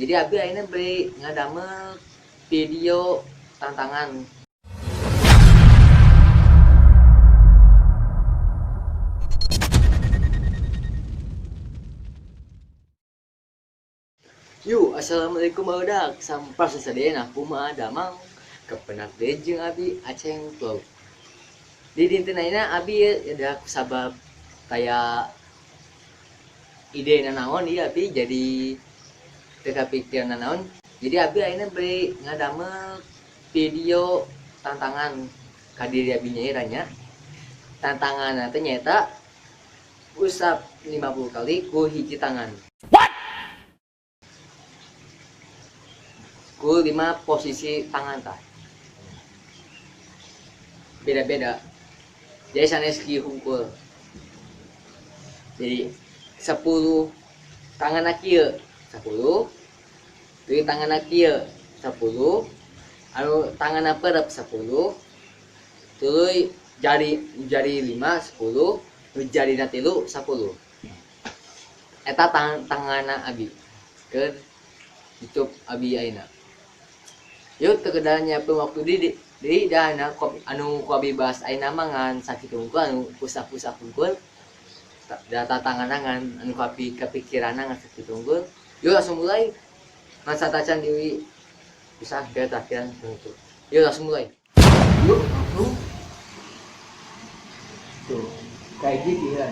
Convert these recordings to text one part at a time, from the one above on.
Jadi abi akhirnya beli ngadamel video tantangan. Yuk, assalamualaikum barudak. Sampar sesadien aku mah damang kepenak dejeng abi aceng vlog. Di dintenanya abi ada sabab kayak ide nanaon iya abi jadi teka pikiran nanaon. Jadi abi akhirnya beli ngadamel video tantangan kadiri abi nyairanya. Tantangan ternyata usap 50 kali ku hiji tangan. Ku 5 posisi tangan tah. Beda-beda. Jadi sanes ki hungkul. Jadi 10 tangan kieu 10, tuluy tangan kieu 10, anu tangan peureup 10, tuluy jari 5 10, jarina 3 10. Eta tanganna abi keur YouTube abi ayeuna. Yuk tegedannya waktu di dana anu ku abi bahas ayeuna mah ngan sakit hungkul anu pusat-pusat hungkul. Data tangan anu kapi kepikiran ngan sakit hungkul. Yuk langsung mulai. Masa tacan deui bisa kita takkiran untuk. Yuk langsung mulai. Yuk langsung. Tuh, kayak gitu ya.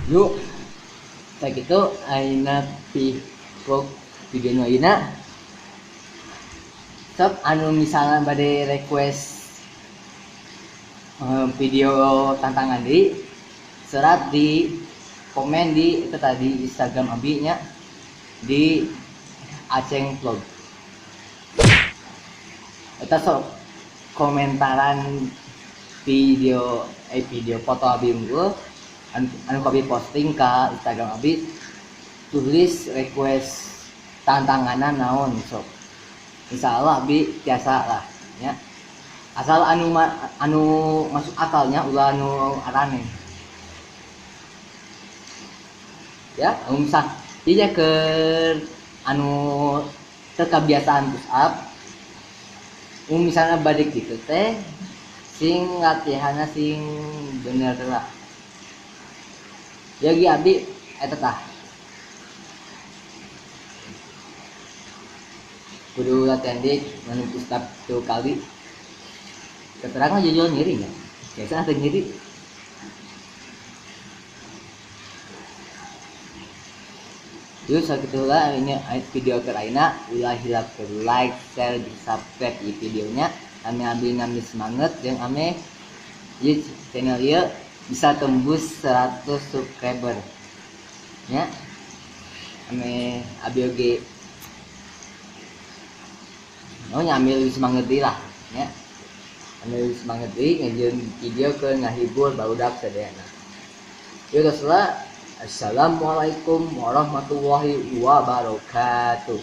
Yuk, kayak gitu ayeuna pi vlog video ayeuna. Sob anu misalnya bade request video tantangan di serat di komen di itu tadi Instagram abi nya di Aceng Vlog. Eta sok komentaran video foto abi unggul anu kami posting ke Instagram abi tulis request tantanganan naon sok insyaallah abi biasa lah ya asal anu masuk akalnya ulah anu arane ya misal dia ke anu kebiasaan push up misalnya balik gitu teh sing latihannya sing bener lah jadi abdi eta tah kudu latihan dik manu push up 2 kali keterangan jujur nyeri ya biasa ada nyeri yuk sakitulah ini video terakhir ulah hilap ke like share di subscribe di videonya kami ngambil semangat dan kami di channel ya bisa tembus 100 subscriber ya kami abg mau nyambil semangat lah ya ambil semangat ngajian video ke ngahibur barudak sadayana yuk setelah assalamualaikum warahmatullahi wabarakatuh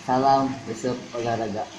salam besok olahraga.